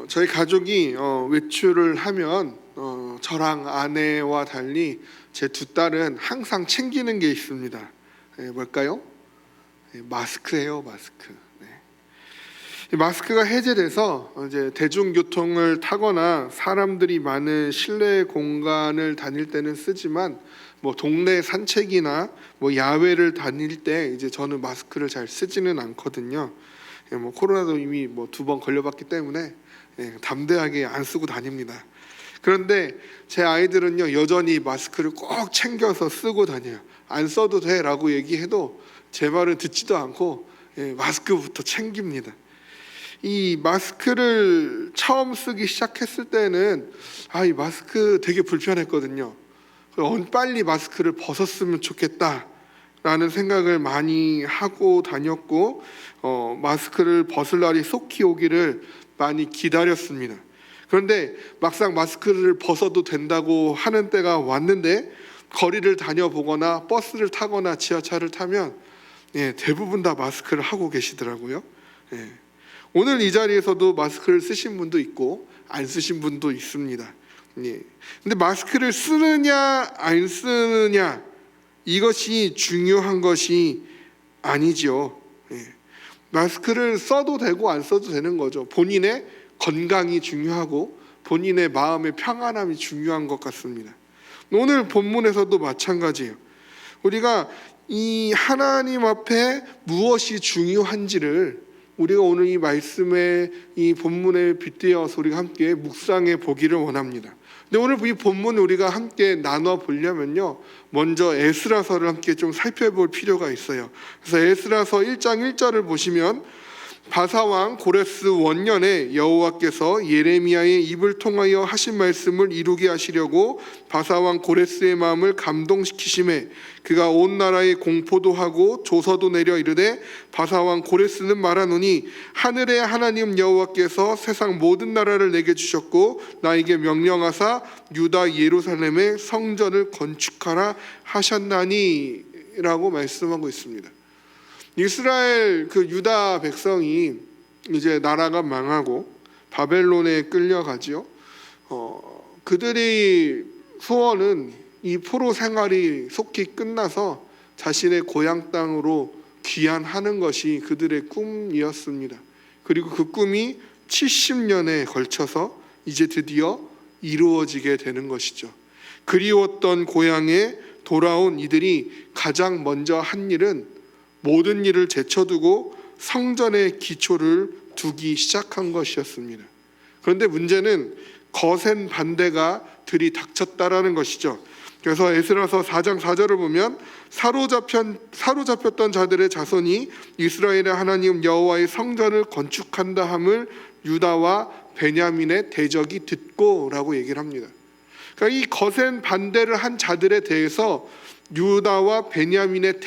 저희 가족이 외출을 하면 저랑 아내와 달리 제 두 딸은 항상 챙기는 게 있습니다. 뭘까요? 마스크예요, 마스크. 이 마스크가 해제돼서 이제 대중교통을 타거나 사람들이 많은 실내 공간을 다닐 때는 쓰지만 뭐 동네 산책이나 뭐 야외를 다닐 때 이제 저는 마스크를 잘 쓰지는 않거든요. 뭐 코로나도 이미 뭐 2번 걸려봤기 때문에 담대하게 안 쓰고 다닙니다. 그런데 제 아이들은요 여전히 마스크를 꼭 챙겨서 쓰고 다녀요. 안 써도 돼라고 얘기해도 제 말은 듣지도 않고 마스크부터 챙깁니다. 이 마스크를 처음 쓰기 시작했을 때는 이 마스크 되게 불편했거든요. 빨리 마스크를 벗었으면 좋겠다라는 생각을 많이 하고 다녔고 마스크를 벗을 날이 속히 오기를 많이 기다렸습니다. 그런데 막상 마스크를 벗어도 된다고 하는 때가 왔는데 거리를 다녀보거나 버스를 타거나 지하철을 타면 대부분 다 마스크를 하고 계시더라고요. 오늘 이 자리에서도 마스크를 쓰신 분도 있고 안 쓰신 분도 있습니다. 근데 마스크를 쓰느냐 안 쓰느냐 이것이 중요한 것이 아니죠. 마스크를 써도 되고 안 써도 되는 거죠. 본인의 건강이 중요하고 본인의 마음의 평안함이 중요한 것 같습니다. 오늘 본문에서도 마찬가지예요. 우리가 이 하나님 앞에 무엇이 중요한지를 우리가 오늘 이 말씀의 이 본문에 빗대어서 우리가 함께 묵상해 보기를 원합니다. 근데 오늘 이 본문 우리가 함께 나눠 보려면요 먼저 에스라서를 함께 좀 살펴볼 필요가 있어요. 그래서 에스라서 1장 1절을 보시면 바사왕 고레스 원년에 여호와께서 예레미야의 입을 통하여 하신 말씀을 이루게 하시려고 바사왕 고레스의 마음을 감동시키심에 그가 온 나라에 공포도 하고 조서도 내려 이르되 바사왕 고레스는 말하노니 하늘의 하나님 여호와께서 세상 모든 나라를 내게 주셨고 나에게 명령하사 유다 예루살렘의 성전을 건축하라 하셨나니 라고 말씀하고 있습니다. 이스라엘 유다 백성이 이제 나라가 망하고 바벨론에 끌려가죠. 그들이 소원은 이 포로 생활이 속히 끝나서 자신의 고향 땅으로 귀환하는 것이 그들의 꿈이었습니다. 그리고 그 꿈이 70년에 걸쳐서 이제 드디어 이루어지게 되는 것이죠. 그리웠던 고향에 돌아온 이들이 가장 먼저 한 일은 모든 일을 제쳐두고 성전의 기초를 두기 시작한 것이었습니다. 그런데 문제는 거센 반대가 들이닥쳤다라는 것이죠. 그래서 에스라서 4장 4절을 보면 사로잡혔던 자들의 자손이 이스라엘의 하나님 여호와의 성전을 건축한다 함을 유다와 베냐민의 대적이 듣고라고 얘기를 합니다. 그러니까 이 거센 반대를 한 자들에 대해서 유다와 베냐민의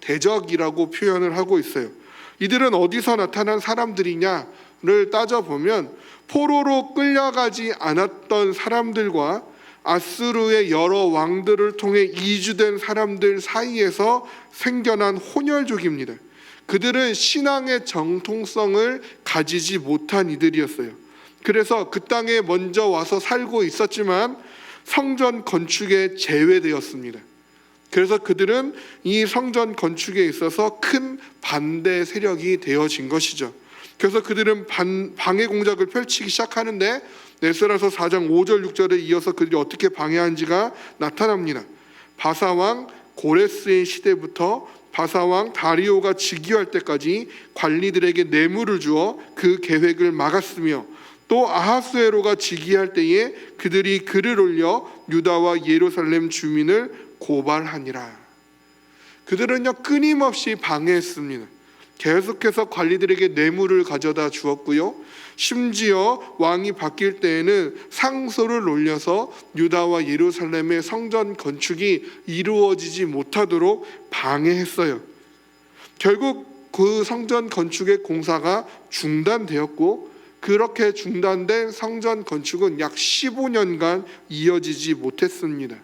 대적이라고 표현을 하고 있어요. 이들은 어디서 나타난 사람들이냐를 따져보면 포로로 끌려가지 않았던 사람들과 아수르의 여러 왕들을 통해 이주된 사람들 사이에서 생겨난 혼혈족입니다. 그들은 신앙의 정통성을 가지지 못한 이들이었어요. 그래서 그 땅에 먼저 와서 살고 있었지만 성전 건축에 제외되었습니다. 그래서 그들은 이 성전 건축에 있어서 큰 반대 세력이 되어진 것이죠. 그래서 그들은 방해 공작을 펼치기 시작하는데 에스라서 4장 5절 6절에 이어서 그들이 어떻게 방해한지가 나타납니다. 바사왕 고레스의 시대부터 바사왕 다리오가 즉위할 때까지 관리들에게 뇌물을 주어 그 계획을 막았으며 또 아하수에로가 즉위할 때에 그들이 글을 올려 유다와 예루살렘 주민을 고발하니라. 그들은요 끊임없이 방해했습니다. 계속해서 관리들에게 뇌물을 가져다 주었고요. 심지어 왕이 바뀔 때에는 상소를 올려서 유다와 예루살렘의 성전 건축이 이루어지지 못하도록 방해했어요. 결국 그 성전 건축의 공사가 중단되었고 그렇게 중단된 성전 건축은 약 15년간 이어지지 못했습니다.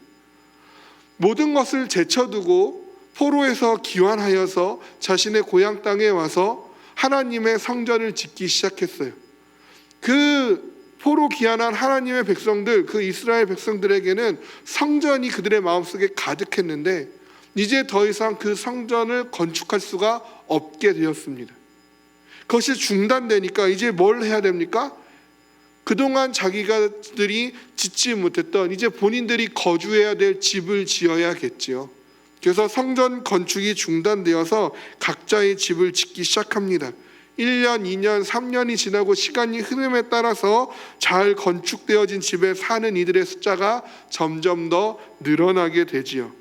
모든 것을 제쳐두고 포로에서 귀환하여서 자신의 고향 땅에 와서 하나님의 성전을 짓기 시작했어요. 그 포로 귀환한 하나님의 백성들, 그 이스라엘 백성들에게는 성전이 그들의 마음속에 가득했는데 이제 더 이상 그 성전을 건축할 수가 없게 되었습니다. 그것이 중단되니까 이제 뭘 해야 됩니까? 그동안 자기가들이 짓지 못했던, 이제 본인들이 거주해야 될 집을 지어야겠지요. 그래서 성전 건축이 중단되어서 각자의 집을 짓기 시작합니다. 1년, 2년, 3년이 지나고 시간이 흐름에 따라서 잘 건축되어진 집에 사는 이들의 숫자가 점점 더 늘어나게 되지요.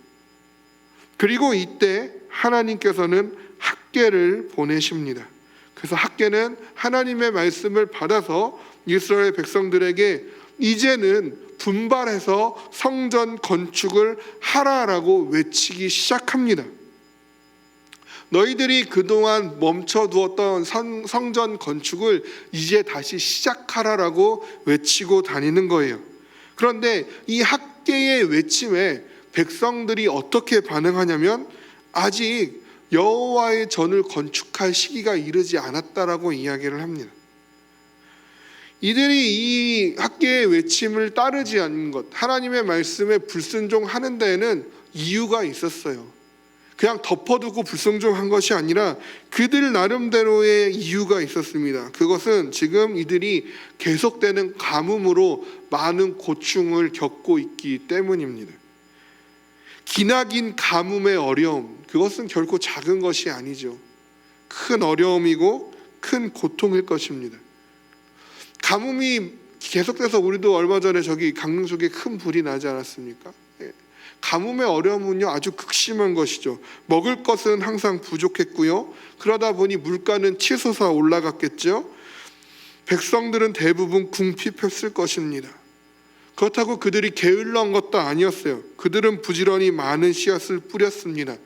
그리고 이때 하나님께서는 학개를 보내십니다. 그래서 학개는 하나님의 말씀을 받아서 이스라엘 백성들에게 이제는 분발해서 성전 건축을 하라라고 외치기 시작합니다. 너희들이 그동안 멈춰두었던 성전 건축을 이제 다시 시작하라라고 외치고 다니는 거예요. 그런데 이 학개의 외침에 백성들이 어떻게 반응하냐면 아직 여호와의 전을 건축할 시기가 이르지 않았다라고 이야기를 합니다. 이들이 이 학개의 외침을 따르지 않는 것, 하나님의 말씀에 불순종하는 데에는 이유가 있었어요. 그냥 덮어두고 불순종한 것이 아니라 그들 나름대로의 이유가 있었습니다. 그것은 지금 이들이 계속되는 가뭄으로 많은 고충을 겪고 있기 때문입니다. 기나긴 가뭄의 어려움, 그것은 결코 작은 것이 아니죠. 큰 어려움이고 큰 고통일 것입니다. 가뭄이 계속돼서 우리도 얼마 전에 저기 강릉 쪽에 큰 불이 나지 않았습니까? 가뭄의 어려움은요 아주 극심한 것이죠. 먹을 것은 항상 부족했고요. 그러다 보니 물가는 치솟아 올라갔겠죠. 백성들은 대부분 궁핍했을 것입니다. 그렇다고 그들이 게을러한 것도 아니었어요. 그들은 부지런히 많은 씨앗을 뿌렸습니다.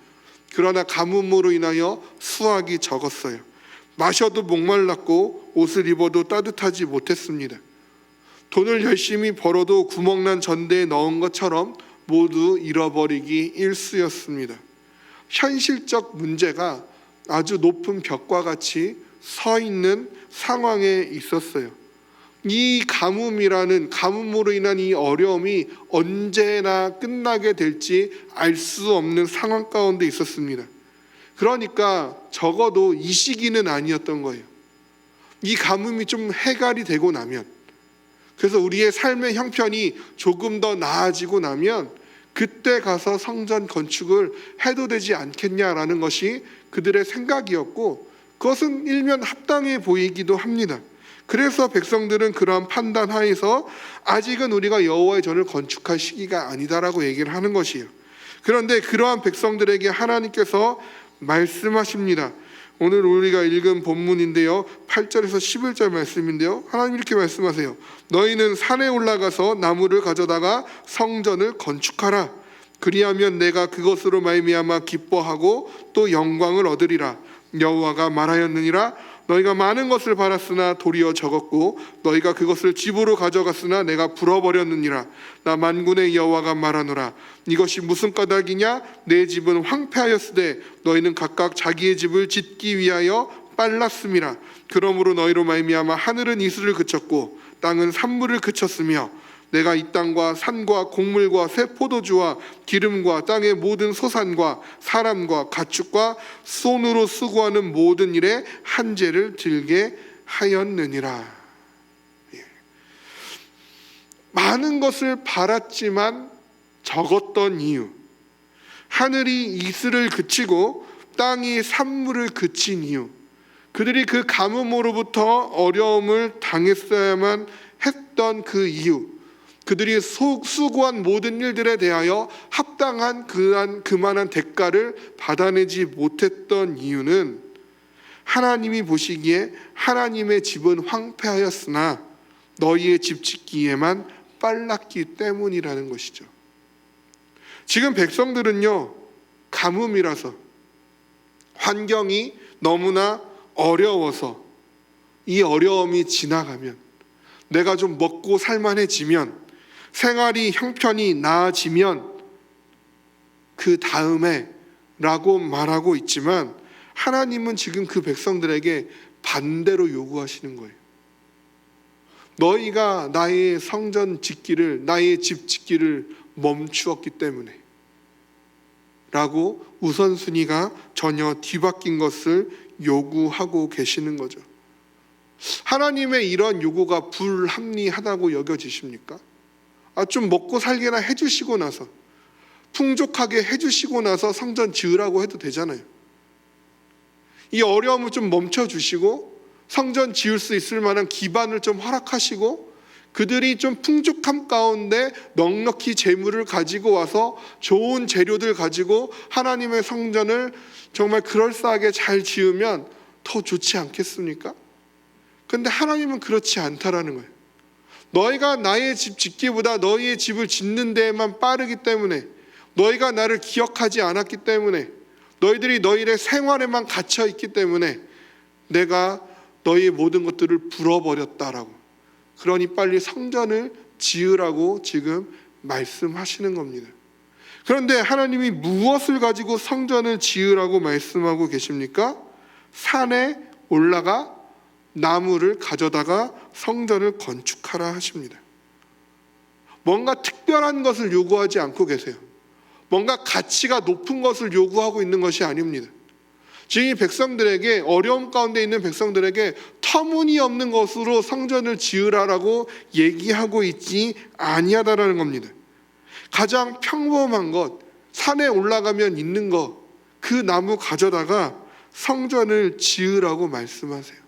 그러나 가뭄으로 인하여 수확이 적었어요. 마셔도 목말랐고 옷을 입어도 따뜻하지 못했습니다. 돈을 열심히 벌어도 구멍난 전대에 넣은 것처럼 모두 잃어버리기 일쑤였습니다. 현실적 문제가 아주 높은 벽과 같이 서 있는 상황에 있었어요. 이 가뭄으로 인한 이 어려움이 언제나 끝나게 될지 알 수 없는 상황 가운데 있었습니다. 그러니까 적어도 이 시기는 아니었던 거예요. 이 가뭄이 좀 해갈이 되고 나면, 그래서 우리의 삶의 형편이 조금 더 나아지고 나면 그때 가서 성전 건축을 해도 되지 않겠냐라는 것이 그들의 생각이었고, 그것은 일면 합당해 보이기도 합니다. 그래서 백성들은 그러한 판단 하에서 아직은 우리가 여호와의 전을 건축할 시기가 아니다라고 얘기를 하는 것이에요. 그런데 그러한 백성들에게 하나님께서 말씀하십니다. 오늘 우리가 읽은 본문인데요, 8절에서 11절 말씀인데요, 하나님 이렇게 말씀하세요. 너희는 산에 올라가서 나무를 가져다가 성전을 건축하라. 그리하면 내가 그것으로 말미암아 기뻐하고 또 영광을 얻으리라. 여호와가 말하였느니라. 너희가 많은 것을 바랐으나 도리어 적었고 너희가 그것을 집으로 가져갔으나 내가 불어버렸느니라. 나 만군의 여호와가 말하노라. 이것이 무슨 까닭이냐? 내 집은 황폐하였으되 너희는 각각 자기의 집을 짓기 위하여 빨랐음이라. 그러므로 너희로 말미암아 하늘은 이슬을 그쳤고 땅은 산물을 그쳤으며 내가 이 땅과 산과 곡물과 새 포도주와 기름과 땅의 모든 소산과 사람과 가축과 손으로 수고하는 모든 일에 한재를 들게 하였느니라. 많은 것을 바랐지만 적었던 이유, 하늘이 이슬을 그치고 땅이 산물을 그친 이유, 그들이 그 가뭄으로부터 어려움을 당했어야만 했던 그 이유, 그들이 수고한 모든 일들에 대하여 합당한 그만한 대가를 받아내지 못했던 이유는 하나님이 보시기에 하나님의 집은 황폐하였으나 너희의 집 짓기에만 빨랐기 때문이라는 것이죠. 지금 백성들은요, 가뭄이라서, 환경이 너무나 어려워서 이 어려움이 지나가면, 내가 좀 먹고 살만해지면, 생활이 형편이 나아지면 그 다음에 라고 말하고 있지만 하나님은 지금 그 백성들에게 반대로 요구하시는 거예요. 너희가 나의 성전 짓기를, 나의 집 짓기를 멈추었기 때문에 라고 우선순위가 전혀 뒤바뀐 것을 요구하고 계시는 거죠. 하나님의 이런 요구가 불합리하다고 여겨지십니까? 좀 먹고 살게나 해주시고 나서, 풍족하게 해주시고 나서 성전 지으라고 해도 되잖아요. 이 어려움을 좀 멈춰주시고 성전 지을 수 있을 만한 기반을 좀 허락하시고 그들이 좀 풍족함 가운데 넉넉히 재물을 가지고 와서 좋은 재료들 가지고 하나님의 성전을 정말 그럴싸하게 잘 지으면 더 좋지 않겠습니까? 근데 하나님은 그렇지 않다라는 거예요. 너희가 나의 집 짓기보다 너희의 집을 짓는 데에만 빠르기 때문에, 너희가 나를 기억하지 않았기 때문에, 너희들이 너희의 생활에만 갇혀 있기 때문에 내가 너희의 모든 것들을 불어버렸다라고. 그러니 빨리 성전을 지으라고 지금 말씀하시는 겁니다. 그런데 하나님이 무엇을 가지고 성전을 지으라고 말씀하고 계십니까? 산에 올라가 나무를 가져다가 성전을 건축하라 하십니다. 뭔가 특별한 것을 요구하지 않고 계세요. 뭔가 가치가 높은 것을 요구하고 있는 것이 아닙니다. 지금 이 백성들에게, 어려움 가운데 있는 백성들에게 터무니없는 것으로 성전을 지으라라고 얘기하고 있지 아니하다라는 겁니다. 가장 평범한 것, 산에 올라가면 있는 것, 그 나무 가져다가 성전을 지으라고 말씀하세요.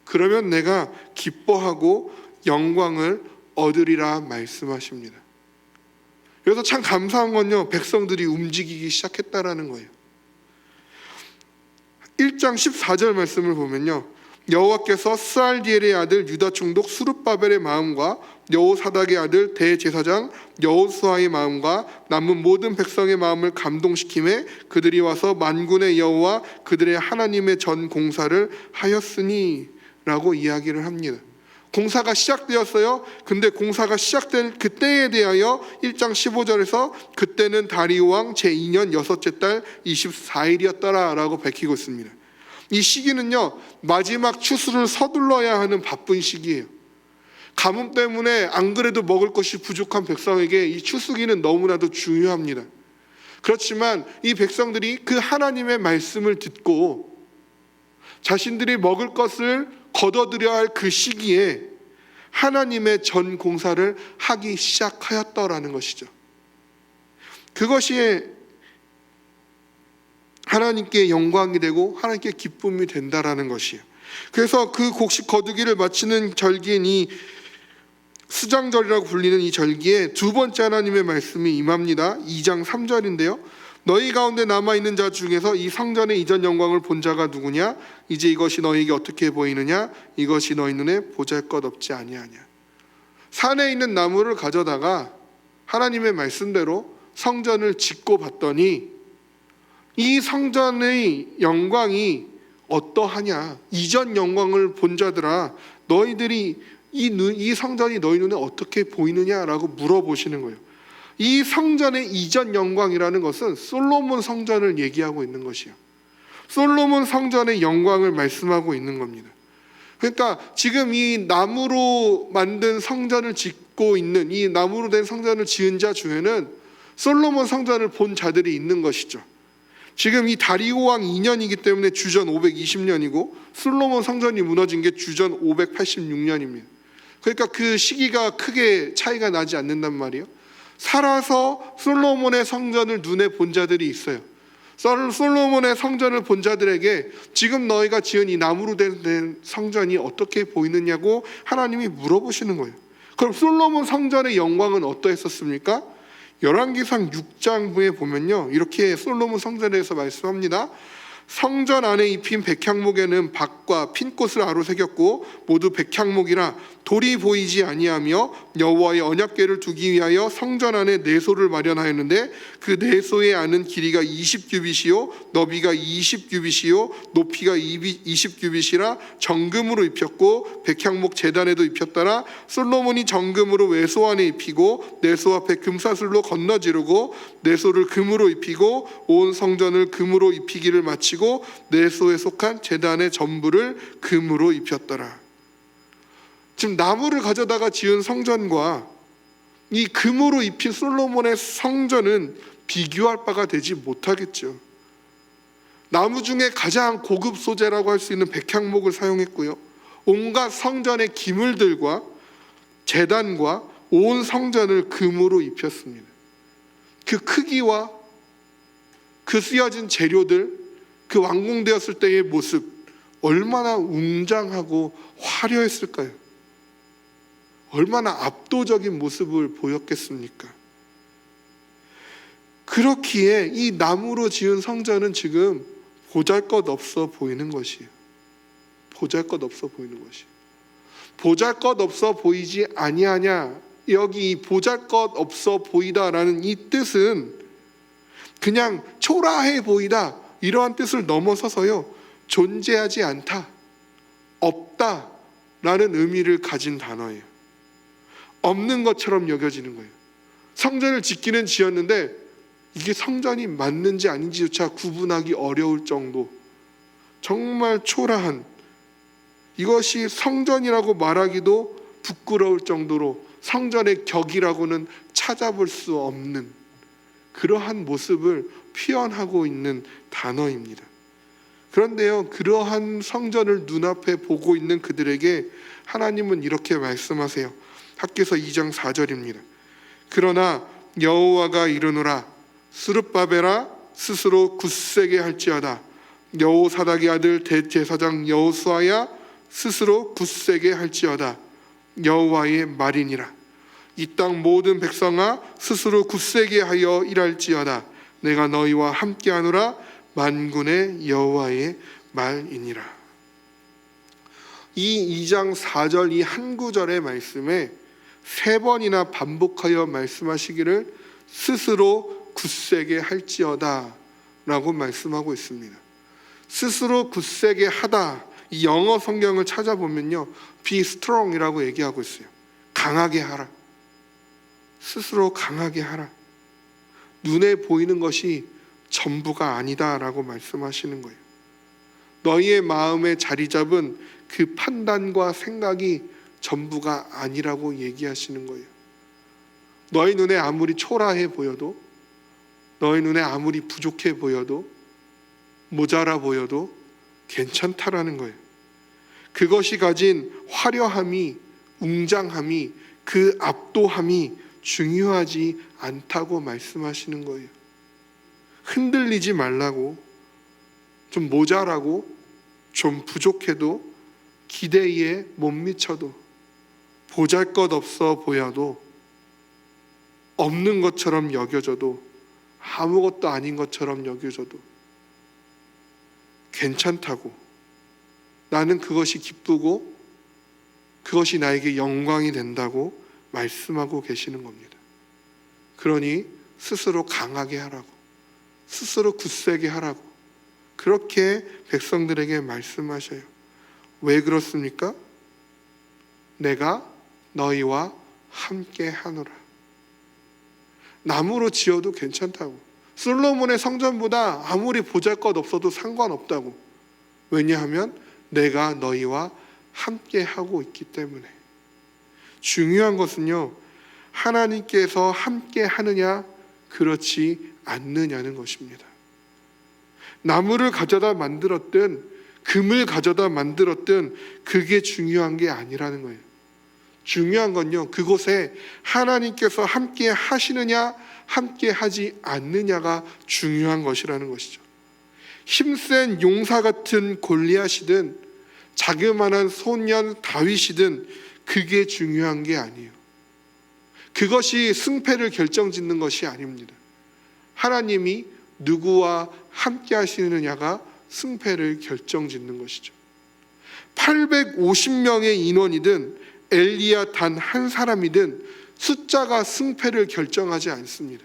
그러면 내가 기뻐하고 영광을 얻으리라 말씀하십니다. 그래서 참 감사한 건요, 백성들이 움직이기 시작했다라는 거예요. 1장 14절 말씀을 보면요, 여호와께서 스알디엘의 아들 유다 총독 수룹바벨의 마음과 여호사닥의 아들 대제사장 여호수아의 마음과 남은 모든 백성의 마음을 감동시키매 그들이 와서 만군의 여호와 그들의 하나님의 전 공사를 하였으니 라고 이야기를 합니다. 공사가 시작되었어요. 근데 공사가 시작된 그때에 대하여 1장 15절에서 그때는 다리오 왕 제2년 여섯째 달 24일이었더라 라고 밝히고 있습니다. 이 시기는요, 마지막 추수를 서둘러야 하는 바쁜 시기예요. 가뭄 때문에 안 그래도 먹을 것이 부족한 백성에게 이 추수기는 너무나도 중요합니다. 그렇지만 이 백성들이 그 하나님의 말씀을 듣고 자신들이 먹을 것을 거둬들여야 할 그 시기에 하나님의 전 공사를 하기 시작하였더라는 것이죠. 그것이 하나님께 영광이 되고 하나님께 기쁨이 된다라는 것이에요. 그래서 그 곡식 거두기를 마치는 절기인 이 수장절이라고 불리는 이 절기에 두 번째 하나님의 말씀이 임합니다. 2장 3절인데요. 너희 가운데 남아있는 자 중에서 이 성전의 이전 영광을 본 자가 누구냐? 이제 이것이 너희에게 어떻게 보이느냐? 이것이 너희 눈에 보잘것없지 아니하냐. 산에 있는 나무를 가져다가 하나님의 말씀대로 성전을 짓고 봤더니 이 성전의 영광이 어떠하냐? 이전 영광을 본 자들아, 너희들이 이 성전이 너희 눈에 어떻게 보이느냐라고 물어보시는 거예요. 이 성전의 이전 영광이라는 것은 솔로몬 성전을 얘기하고 있는 것이에요. 솔로몬 성전의 영광을 말씀하고 있는 겁니다. 그러니까 지금 이 나무로 만든 성전을 짓고 있는, 이 나무로 된 성전을 지은 자 중에는 솔로몬 성전을 본 자들이 있는 것이죠. 지금 이 다리오 왕 2년이기 때문에 주전 520년이고 솔로몬 성전이 무너진 게 주전 586년입니다. 그러니까 그 시기가 크게 차이가 나지 않는단 말이에요. 살아서 솔로몬의 성전을 눈에 본 자들이 있어요. 솔로몬의 성전을 본 자들에게 지금 너희가 지은 이 나무로 된 성전이 어떻게 보이느냐고 하나님이 물어보시는 거예요. 그럼 솔로몬 성전의 영광은 어떠했었습니까? 열왕기상 6장 후에 보면요, 이렇게 솔로몬 성전에 대해서 말씀합니다. 성전 안에 입힌 백향목에는 박과 핀꽃을 아로새겼고 모두 백향목이라 돌이 보이지 아니하며 여호와의 언약궤를 두기 위하여 성전 안에 내소를 마련하였는데 그 내소의 안은 길이가 20규빗이요 너비가 20규빗이요 높이가 20규빗이라 정금으로 입혔고 백향목 제단에도 입혔더라. 솔로몬이 정금으로 외소 안에 입히고 내소 앞에 금사슬로 건너지르고 내소를 금으로 입히고 온 성전을 금으로 입히기를 마치고 내소에 속한 제단의 전부를 금으로 입혔더라. 지금 나무를 가져다가 지은 성전과 이 금으로 입힌 솔로몬의 성전은 비교할 바가 되지 못하겠죠. 나무 중에 가장 고급 소재라고 할 수 있는 백향목을 사용했고요. 온갖 성전의 기물들과 제단과 온 성전을 금으로 입혔습니다. 그 크기와 그 쓰여진 재료들, 그 완공되었을 때의 모습, 얼마나 웅장하고 화려했을까요? 얼마나 압도적인 모습을 보였겠습니까? 그렇기에 이 나무로 지은 성전은 지금 보잘것없어 보이는 것이에요. 보잘것없어 보이는 것이에요. 보잘것없어 보이지 아니하냐, 여기 보잘것없어 보이다라는 이 뜻은 그냥 초라해 보이다 이러한 뜻을 넘어서서요, 존재하지 않다, 없다라는 의미를 가진 단어예요. 없는 것처럼 여겨지는 거예요. 성전을 짓기는 지었는데 이게 성전이 맞는지 아닌지조차 구분하기 어려울 정도, 정말 초라한, 이것이 성전이라고 말하기도 부끄러울 정도로 성전의 격이라고는 찾아볼 수 없는 그러한 모습을 표현하고 있는 단어입니다. 그런데요, 그러한 성전을 눈앞에 보고 있는 그들에게 하나님은 이렇게 말씀하세요. 학개서 2장 4절입니다. 그러나 여호와가 이르노라, 스룹바벨아 스스로 굳세게 할지어다. 여호사닥의 아들 대제사장 여호수아야 스스로 굳세게 할지어다. 여호와의 말이니라. 이 땅 모든 백성아 스스로 굳세게 하여 일할지어다. 내가 너희와 함께하노라. 만군의 여호와의 말이니라. 이 2장 4절 이 한 구절의 말씀에 3번이나 반복하여 말씀하시기를 스스로 굳세게 할지어다 라고 말씀하고 있습니다. 스스로 굳세게 하다, 이 영어 성경을 찾아보면요, be strong이라고 얘기하고 있어요. 강하게 하라. 스스로 강하게 하라. 눈에 보이는 것이 전부가 아니다 라고 말씀하시는 거예요. 너희의 마음에 자리 잡은 그 판단과 생각이 전부가 아니라고 얘기하시는 거예요. 너희 눈에 아무리 초라해 보여도, 너희 눈에 아무리 부족해 보여도, 모자라 보여도 괜찮다라는 거예요. 그것이 가진 화려함이, 웅장함이, 그 압도함이 중요하지 않다고 말씀하시는 거예요. 흔들리지 말라고, 좀 모자라고, 좀 부족해도, 기대에 못 미쳐도, 보잘것없어 보여도, 없는 것처럼 여겨져도, 아무것도 아닌 것처럼 여겨져도 괜찮다고, 나는 그것이 기쁘고 그것이 나에게 영광이 된다고 말씀하고 계시는 겁니다. 그러니 스스로 강하게 하라고, 스스로 굳세게 하라고 그렇게 백성들에게 말씀하셔요. 왜 그렇습니까? 내가 너희와 함께 하노라. 나무로 지어도 괜찮다고, 솔로몬의 성전보다 아무리 보잘것없어도 상관없다고. 왜냐하면 내가 너희와 함께 하고 있기 때문에. 중요한 것은요, 하나님께서 함께 하느냐 그렇지 않느냐는 것입니다. 나무를 가져다 만들었든 금을 가져다 만들었든 그게 중요한 게 아니라는 거예요. 중요한 건요, 그곳에 하나님께서 함께 하시느냐 함께 하지 않느냐가 중요한 것이라는 것이죠. 힘센 용사 같은 골리앗이든 자그마한 소년 다윗이든 그게 중요한 게 아니에요. 그것이 승패를 결정짓는 것이 아닙니다. 하나님이 누구와 함께 하시느냐가 승패를 결정짓는 것이죠. 850명의 인원이든 엘리야 단 한 사람이든 숫자가 승패를 결정하지 않습니다.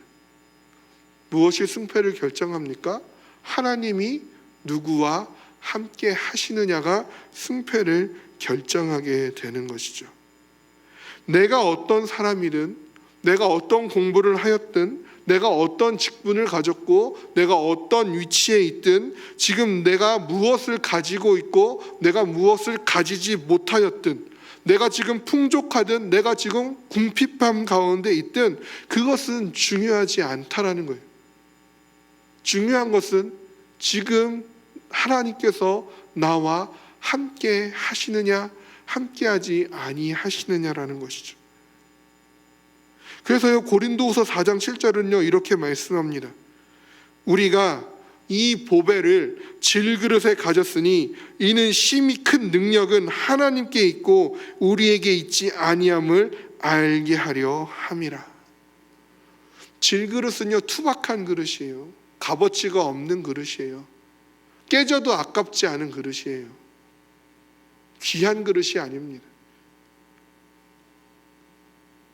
무엇이 승패를 결정합니까? 하나님이 누구와 함께 하시느냐가 승패를 결정하게 되는 것이죠. 내가 어떤 사람이든, 내가 어떤 공부를 하였든, 내가 어떤 직분을 가졌고, 내가 어떤 위치에 있든, 지금 내가 무엇을 가지고 있고 내가 무엇을 가지지 못하였든, 내가 지금 풍족하든 내가 지금 궁핍함 가운데 있든 그것은 중요하지 않다라는 거예요. 중요한 것은 지금 하나님께서 나와 함께 하시느냐 함께하지 아니하시느냐라는 것이죠. 그래서요 고린도후서 4장 7절은요 이렇게 말씀합니다. 우리가 이 보배를 질그릇에 가졌으니 이는 심히 큰 능력은 하나님께 있고 우리에게 있지 아니함을 알게 하려 함이라. 질그릇은요 투박한 그릇이에요. 값어치가 없는 그릇이에요. 깨져도 아깝지 않은 그릇이에요. 귀한 그릇이 아닙니다.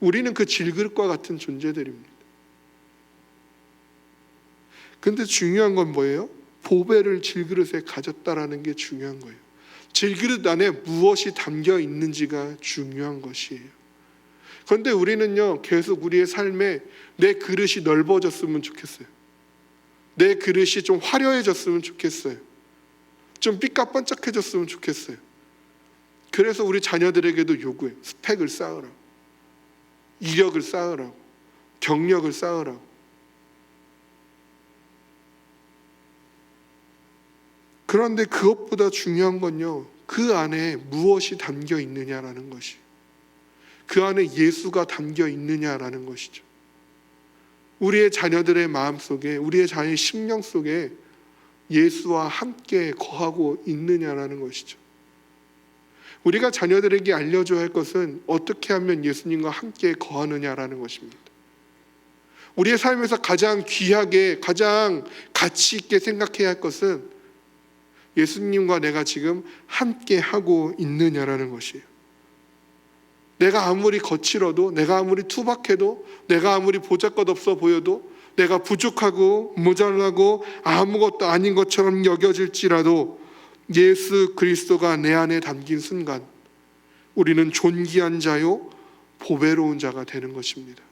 우리는 그 질그릇과 같은 존재들입니다. 근데 중요한 건 뭐예요? 보배를 질그릇에 가졌다라는 게 중요한 거예요. 질그릇 안에 무엇이 담겨 있는지가 중요한 것이에요. 그런데 우리는요 계속 우리의 삶에 내 그릇이 넓어졌으면 좋겠어요. 내 그릇이 좀 화려해졌으면 좋겠어요. 좀 삐까뻔쩍해졌으면 좋겠어요. 그래서 우리 자녀들에게도 요구해요. 스펙을 쌓으라고, 이력을 쌓으라고, 경력을 쌓으라고. 그런데 그것보다 중요한 건요 그 안에 무엇이 담겨 있느냐라는 것이, 그 안에 예수가 담겨 있느냐라는 것이죠. 우리의 자녀들의 마음속에, 우리의 자녀의 심령 속에 예수와 함께 거하고 있느냐라는 것이죠. 우리가 자녀들에게 알려줘야 할 것은 어떻게 하면 예수님과 함께 거하느냐라는 것입니다. 우리의 삶에서 가장 귀하게, 가장 가치 있게 생각해야 할 것은 예수님과 내가 지금 함께 하고 있느냐라는 것이에요. 내가 아무리 거칠어도, 내가 아무리 투박해도, 내가 아무리 보잘것없어 보여도, 내가 부족하고 모자라고 아무것도 아닌 것처럼 여겨질지라도 예수 그리스도가 내 안에 담긴 순간 우리는 존귀한 자요 보배로운 자가 되는 것입니다.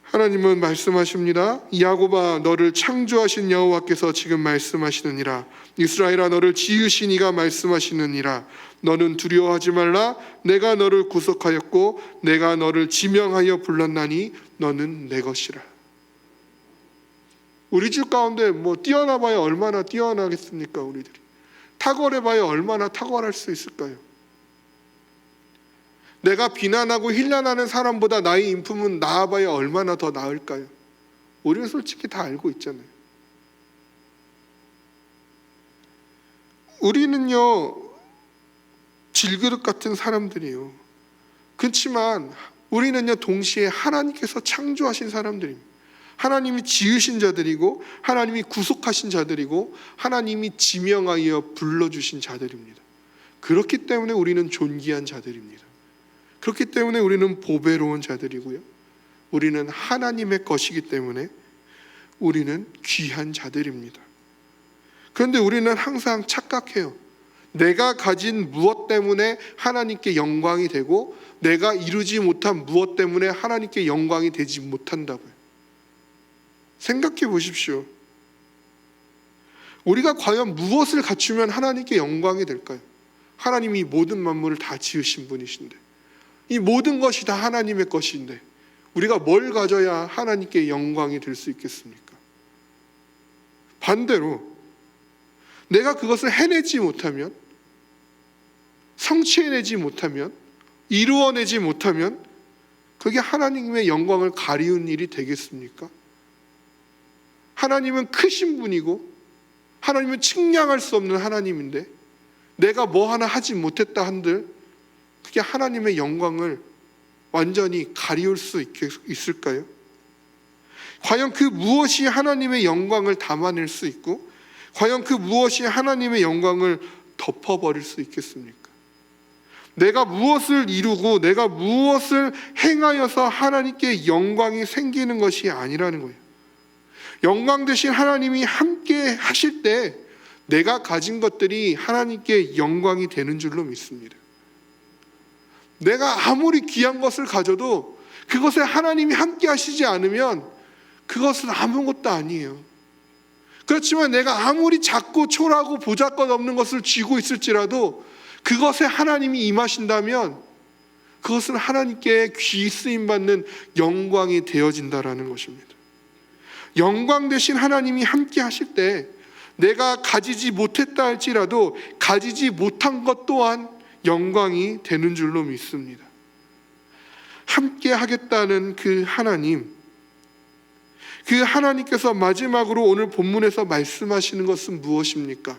하나님은 말씀하십니다. 야곱아 너를 창조하신 여호와께서 지금 말씀하시느니라. 이스라엘아 너를 지으신 이가 말씀하시느니라. 너는 두려워하지 말라. 내가 너를 구속하였고 내가 너를 지명하여 불렀나니 너는 내 것이라. 우리 집 가운데 뭐 뛰어나봐야 얼마나 뛰어나겠습니까? 우리들이 탁월해봐야 얼마나 탁월할 수 있을까요? 내가 비난하고 힐난하는 사람보다 나의 인품은 나아봐야 얼마나 더 나을까요? 우리는 솔직히 다 알고 있잖아요. 우리는요 질그릇 같은 사람들이에요. 그렇지만 우리는요 동시에 하나님께서 창조하신 사람들입니다. 하나님이 지으신 자들이고 하나님이 구속하신 자들이고 하나님이 지명하여 불러주신 자들입니다. 그렇기 때문에 우리는 존귀한 자들입니다. 그렇기 때문에 우리는 보배로운 자들이고요, 우리는 하나님의 것이기 때문에 우리는 귀한 자들입니다. 그런데 우리는 항상 착각해요. 내가 가진 무엇 때문에 하나님께 영광이 되고 내가 이루지 못한 무엇 때문에 하나님께 영광이 되지 못한다고요. 생각해 보십시오. 우리가 과연 무엇을 갖추면 하나님께 영광이 될까요? 하나님이 모든 만물을 다 지으신 분이신데, 이 모든 것이 다 하나님의 것인데 우리가 뭘 가져야 하나님께 영광이 될 수 있겠습니까? 반대로 내가 그것을 해내지 못하면, 성취해내지 못하면, 이루어내지 못하면 그게 하나님의 영광을 가리운 일이 되겠습니까? 하나님은 크신 분이고 하나님은 측량할 수 없는 하나님인데 내가 뭐 하나 하지 못했다 한들 그게 하나님의 영광을 완전히 가리울 수 있을까요? 과연 그 무엇이 하나님의 영광을 담아낼 수 있고 과연 그 무엇이 하나님의 영광을 덮어버릴 수 있겠습니까? 내가 무엇을 이루고 내가 무엇을 행하여서 하나님께 영광이 생기는 것이 아니라는 거예요. 영광 되신 하나님이 함께 하실 때 내가 가진 것들이 하나님께 영광이 되는 줄로 믿습니다. 내가 아무리 귀한 것을 가져도 그것에 하나님이 함께 하시지 않으면 그것은 아무것도 아니에요. 그렇지만 내가 아무리 작고 초라하고 보잘것없는 것을 쥐고 있을지라도 그것에 하나님이 임하신다면 그것은 하나님께 귀 쓰임받는 영광이 되어진다라는 것입니다. 영광 대신 하나님이 함께 하실 때 내가 가지지 못했다 할지라도 가지지 못한 것 또한 영광이 되는 줄로 믿습니다. 함께 하겠다는 그 하나님께서 마지막으로 오늘 본문에서 말씀하시는 것은 무엇입니까?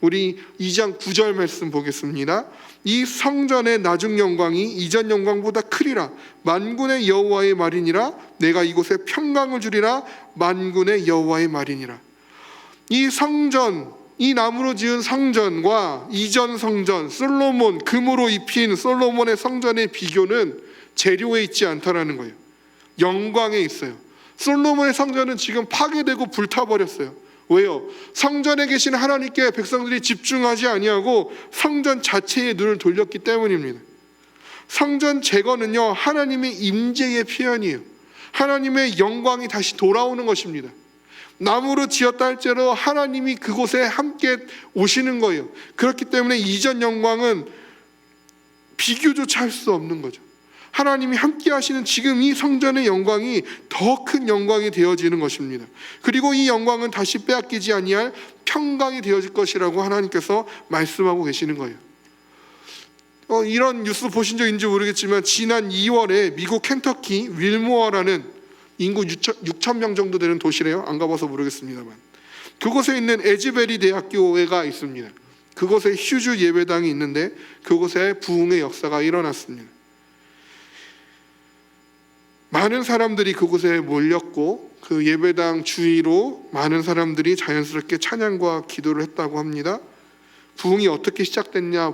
우리 2장 9절 말씀 보겠습니다. 이 성전의 나중 영광이 이전 영광보다 크리라. 만군의 여호와의 말이니라. 내가 이곳에 평강을 주리라. 만군의 여호와의 말이니라. 이 성전, 이 나무로 지은 성전과 이전 성전, 솔로몬, 금으로 입힌 솔로몬의 성전의 비교는 재료에 있지 않다라는 거예요. 영광에 있어요. 솔로몬의 성전은 지금 파괴되고 불타버렸어요. 왜요? 성전에 계신 하나님께 백성들이 집중하지 아니하고 성전 자체에 눈을 돌렸기 때문입니다. 성전 제거는요, 하나님의 임재의 표현이에요. 하나님의 영광이 다시 돌아오는 것입니다. 나무로 지었다 할지라도 하나님이 그곳에 함께 오시는 거예요. 그렇기 때문에 이전 영광은 비교조차 할 수 없는 거죠. 하나님이 함께 하시는 지금 이 성전의 영광이 더 큰 영광이 되어지는 것입니다. 그리고 이 영광은 다시 빼앗기지 아니할 평강이 되어질 것이라고 하나님께서 말씀하고 계시는 거예요. 이런 뉴스 보신 적 있는지 모르겠지만 지난 2월에 미국 켄터키 윌모어라는 인구 6,000명 정도 되는 도시래요. 안 가봐서 모르겠습니다만 그곳에 있는 에즈베리 대학교가 있습니다. 그곳에 휴주 예배당이 있는데 그곳에 부흥의 역사가 일어났습니다. 많은 사람들이 그곳에 몰렸고 그 예배당 주위로 많은 사람들이 자연스럽게 찬양과 기도를 했다고 합니다. 부흥이 어떻게 시작됐냐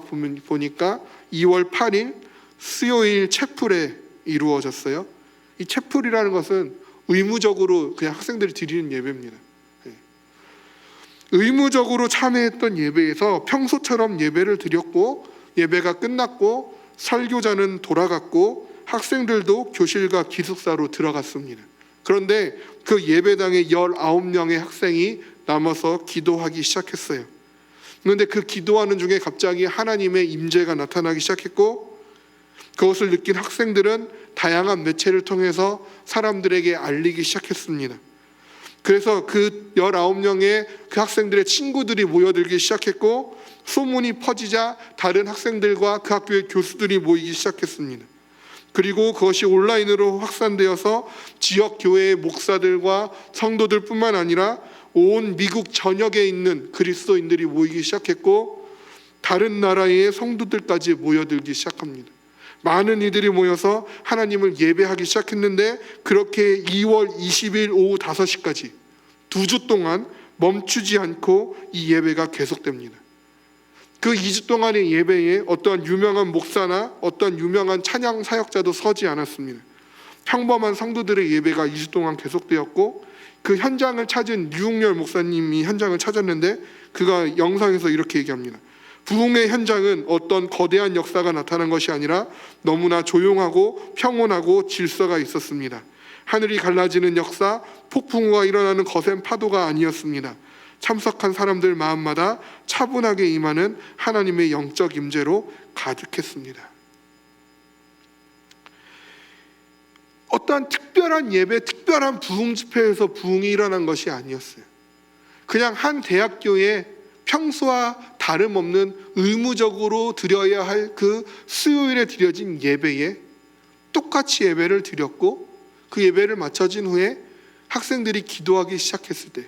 보니까 2월 8일 수요일 채플에 이루어졌어요. 이 채플이라는 것은 의무적으로 그냥 학생들이 드리는 예배입니다. 의무적으로 참여했던 예배에서 평소처럼 예배를 드렸고 예배가 끝났고 설교자는 돌아갔고 학생들도 교실과 기숙사로 들어갔습니다. 그런데 그 예배당에 19명의 학생이 남아서 기도하기 시작했어요. 그런데 그 기도하는 중에 갑자기 하나님의 임재가 나타나기 시작했고 그것을 느낀 학생들은 다양한 매체를 통해서 사람들에게 알리기 시작했습니다. 그래서 그 19명의 그 학생들의 친구들이 모여들기 시작했고 소문이 퍼지자 다른 학생들과 그 학교의 교수들이 모이기 시작했습니다. 그리고 그것이 온라인으로 확산되어서 지역 교회의 목사들과 성도들뿐만 아니라 온 미국 전역에 있는 그리스도인들이 모이기 시작했고 다른 나라의 성도들까지 모여들기 시작합니다. 많은 이들이 모여서 하나님을 예배하기 시작했는데 그렇게 2월 20일 오후 5시까지 2주 동안 멈추지 않고 이 예배가 계속됩니다. 그 2주 동안의 예배에 어떠한 유명한 목사나 어떤 유명한 찬양 사역자도 서지 않았습니다. 평범한 성도들의 예배가 2주 동안 계속되었고 그 현장을 찾은 류웅열 목사님이 현장을 찾았는데 그가 영상에서 이렇게 얘기합니다. 부흥의 현장은 어떤 거대한 역사가 나타난 것이 아니라 너무나 조용하고 평온하고 질서가 있었습니다. 하늘이 갈라지는 역사, 폭풍우가 일어나는 거센 파도가 아니었습니다. 참석한 사람들 마음마다 차분하게 임하는 하나님의 영적 임재로 가득했습니다. 어떠한 특별한 예배, 특별한 부흥 집회에서 부흥이 일어난 것이 아니었어요. 그냥 한 대학교에 평소와 다름없는 의무적으로 드려야 할 그 수요일에 드려진 예배에 똑같이 예배를 드렸고 그 예배를 마쳐진 후에 학생들이 기도하기 시작했을 때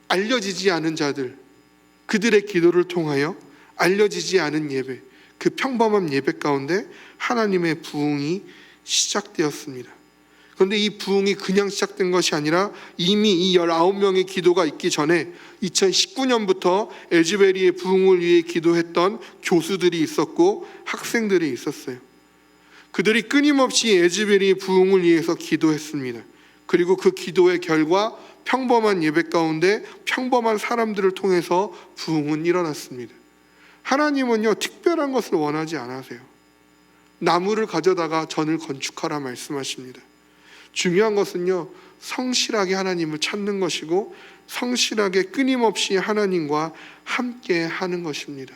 알려지지 않은 자들, 그들의 기도를 통하여 알려지지 않은 예배, 그 평범한 예배 가운데 하나님의 부흥이 시작되었습니다. 그런데 이 부흥이 그냥 시작된 것이 아니라 이미 이 19명의 기도가 있기 전에 2019년부터 에즈베리의 부흥을 위해 기도했던 교수들이 있었고 학생들이 있었어요. 그들이 끊임없이 에즈베리의 부흥을 위해서 기도했습니다. 그리고 그 기도의 결과 평범한 예배 가운데 평범한 사람들을 통해서 부흥은 일어났습니다. 하나님은요 특별한 것을 원하지 않으세요. 나무를 가져다가 전을 건축하라 말씀하십니다. 중요한 것은요, 성실하게 하나님을 찾는 것이고 성실하게 끊임없이 하나님과 함께 하는 것입니다.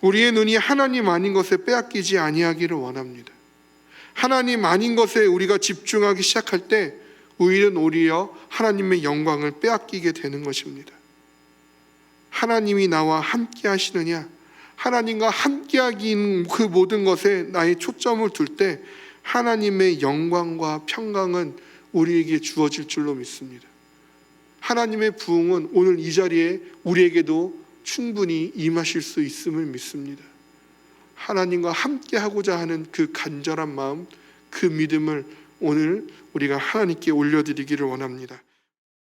우리의 눈이 하나님 아닌 것에 빼앗기지 아니하기를 원합니다. 하나님 아닌 것에 우리가 집중하기 시작할 때 우리는 오히려 하나님의 영광을 빼앗기게 되는 것입니다. 하나님이 나와 함께 하시느냐, 하나님과 함께하긴 그 모든 것에 나의 초점을 둘 때 하나님의 영광과 평강은 우리에게 주어질 줄로 믿습니다. 하나님의 부흥은 오늘 이 자리에 우리에게도 충분히 임하실 수 있음을 믿습니다. 하나님과 함께하고자 하는 그 간절한 마음, 그 믿음을 오늘 우리가 하나님께 올려드리기를 원합니다.